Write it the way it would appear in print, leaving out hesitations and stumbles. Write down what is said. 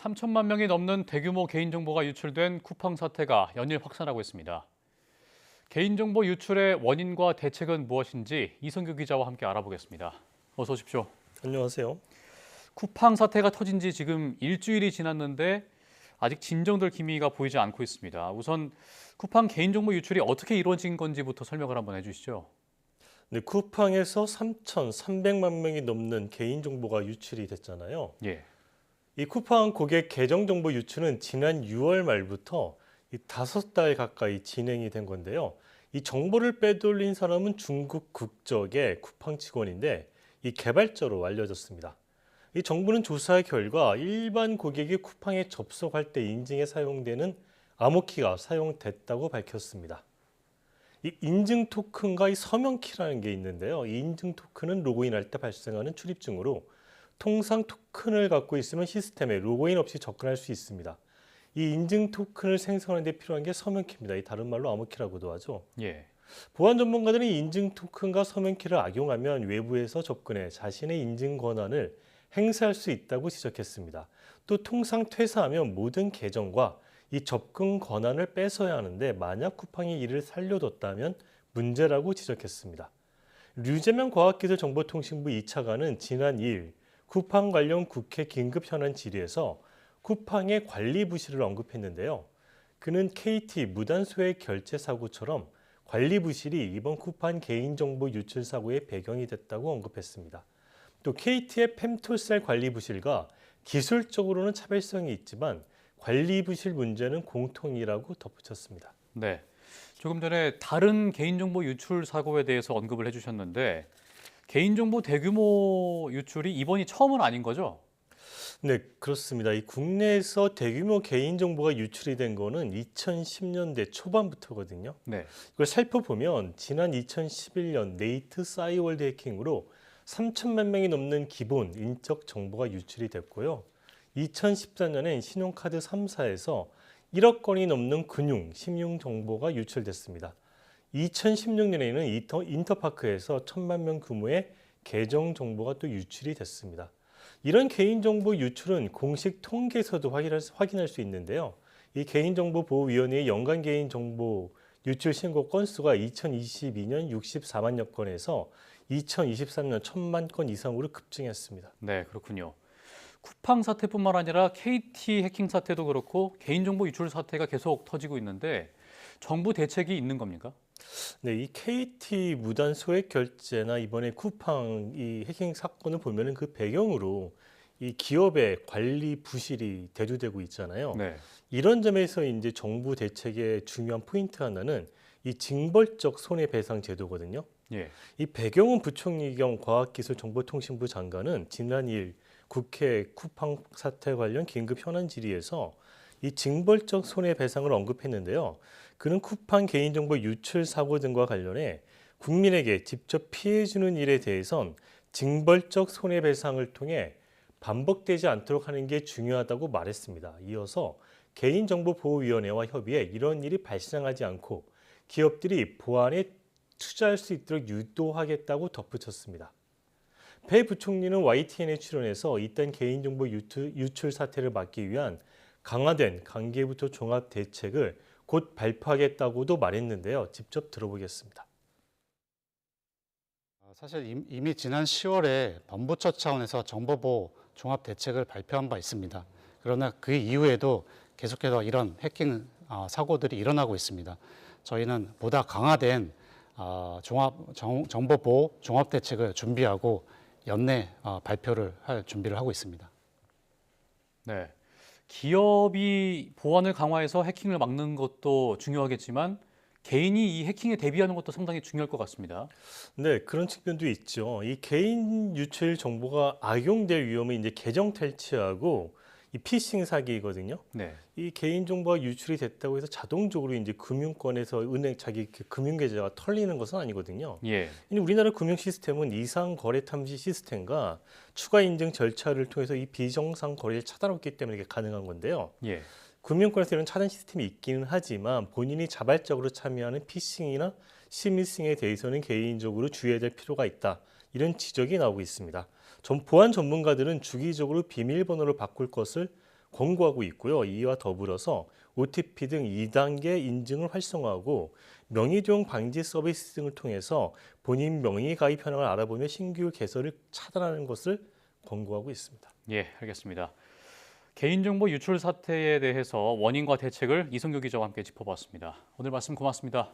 3천만 명이 넘는 대규모 개인정보가 유출된 쿠팡 사태가 연일 확산하고 있습니다. 개인정보 유출의 원인과 대책은 무엇인지 이성규 기자와 함께 알아보겠습니다. 어서 오십시오. 안녕하세요. 쿠팡 사태가 터진 지 지금 일주일이 지났는데 아직 진정될 기미가 보이지 않고 있습니다. 우선 쿠팡 개인정보 유출이 어떻게 이루어진 건지부터 설명을 한번 해주시죠. 네, 쿠팡에서 3,300만 명이 넘는 개인정보가 유출이 됐잖아요. 예. 이 쿠팡 고객 계정정보 유출은 지난 6월 말부터 5달 가까이 진행이 된 건데요. 이 정보를 빼돌린 사람은 중국 국적의 쿠팡 직원인데 이 개발자로 알려졌습니다. 이 정부는 조사 결과 일반 고객이 쿠팡에 접속할 때 인증에 사용되는 암호키가 사용됐다고 밝혔습니다. 이 인증 토큰과 이 서명키라는 게 있는데요. 이 인증 토큰은 로그인할 때 발생하는 출입증으로 통상 토큰을 갖고 있으면 시스템에 로그인 없이 접근할 수 있습니다. 이 인증 토큰을 생성하는 데 필요한 게 서명키입니다. 이 다른 말로 암호키라고도 하죠. 예. 보안 전문가들은 이 인증 토큰과 서명키를 악용하면 외부에서 접근해 자신의 인증 권한을 행사할 수 있다고 지적했습니다. 또 통상 퇴사하면 모든 계정과 이 접근 권한을 뺏어야 하는데 만약 쿠팡이 이를 살려뒀다면 문제라고 지적했습니다. 류재명 과학기술정보통신부 2차관은 지난 2일 쿠팡 관련 국회 긴급 현안 질의에서 쿠팡의 관리 부실을 언급했는데요. 그는 KT 무단소액 결제 사고처럼 관리 부실이 이번 쿠팡 개인정보 유출 사고의 배경이 됐다고 언급했습니다. 또 KT의 펨톨셀 관리 부실과 기술적으로는 차별성이 있지만 관리 부실 문제는 공통이라고 덧붙였습니다. 네. 조금 전에 다른 개인정보 유출 사고에 대해서 언급을 해주셨는데 개인정보 대규모 유출이 이번이 처음은 아닌 거죠? 네, 그렇습니다. 이 국내에서 대규모 개인정보가 유출이 된 거는 2010년대 초반부터거든요. 네. 이걸 살펴보면 지난 2011년 네이트 싸이월드 해킹으로 3천만 명이 넘는 기본 인적 정보가 유출이 됐고요. 2014년엔 신용카드 3사에서 1억 건이 넘는 금융, 신용 정보가 유출됐습니다. 2016년에는 인터파크에서 1천만 명 규모의 계정 정보가 또 유출이 됐습니다. 이런 개인정보 유출은 공식 통계에서도 확인할 수 있는데요. 이 개인정보보호위원회의 연간 개인정보 유출 신고 건수가 2022년 64만여 건에서 2023년 1,000만 건 이상으로 급증했습니다. 네, 그렇군요. 쿠팡 사태뿐만 아니라 KT 해킹 사태도 그렇고 개인정보 유출 사태가 계속 터지고 있는데 정부 대책이 있는 겁니까? 네, 이 KT 무단 소액 결제나 이번에 쿠팡 이 해킹 사건을 보면은 그 배경으로 이 기업의 관리 부실이 대두되고 있잖아요. 네. 이런 점에서 이제 정부 대책의 중요한 포인트 하나는 이 징벌적 손해배상 제도거든요. 예. 이 배경은 부총리 겸 과학기술정보통신부 장관은 지난 2일 국회 쿠팡 사태 관련 긴급 현안 질의에서 이 징벌적 손해배상을 언급했는데요. 그는 쿠팡 개인정보 유출 사고 등과 관련해 국민에게 직접 피해주는 일에 대해선 징벌적 손해배상을 통해 반복되지 않도록 하는 게 중요하다고 말했습니다. 이어서 개인정보보호위원회와 협의해 이런 일이 발생하지 않고 기업들이 보안에 투자할 수 있도록 유도하겠다고 덧붙였습니다. 배 부총리는 YTN에 출연해서 이딴 개인정보 유출 사태를 막기 위한 강화된 관계부터 종합 대책을 곧 발표하겠다고도 말했는데요. 직접 들어보겠습니다. 사실 이미 지난 10월에 범부처 차원에서 정보보호 종합 대책을 발표한 바 있습니다. 그러나 그 이후에도 계속해서 이런 해킹 사고들이 일어나고 있습니다. 저희는 보다 강화된 정보보호 종합 대책을 준비하고 연내 발표를 할 준비를 하고 있습니다. 네. 기업이 보안을 강화해서 해킹을 막는 것도 중요하겠지만 개인이 이 해킹에 대비하는 것도 상당히 중요할 것 같습니다. 네, 그런 측면도 있죠. 이 개인 유출 정보가 악용될 위험은 이제 계정 탈취하고 이 피싱 사기거든요. 네. 이 개인 정보가 유출이 됐다고 해서 자동적으로 이제 금융권에서 은행 자기 금융 계좌가 털리는 것은 아니거든요. 예. 근데 우리나라 금융 시스템은 이상 거래 탐지 시스템과 추가 인증 절차를 통해서 이 비정상 거래를 차단했기 때문에 이게 가능한 건데요. 예. 금융권에서 이런 차단 시스템이 있기는 하지만 본인이 자발적으로 참여하는 피싱이나 스미싱에 대해서는 개인적으로 주의해야 될 필요가 있다. 이런 지적이 나오고 있습니다. 보안 전문가들은 주기적으로 비밀번호를 바꿀 것을 권고하고 있고요. 이와 더불어서 OTP 등 2단계 인증을 활성화하고 명의도용 방지 서비스 등을 통해서 본인 명의 가입 현황을 알아보며 신규 개설을 차단하는 것을 권고하고 있습니다. 예, 알겠습니다. 개인정보 유출 사태에 대해서 원인과 대책을 이성규 기자와 함께 짚어봤습니다. 오늘 말씀 고맙습니다.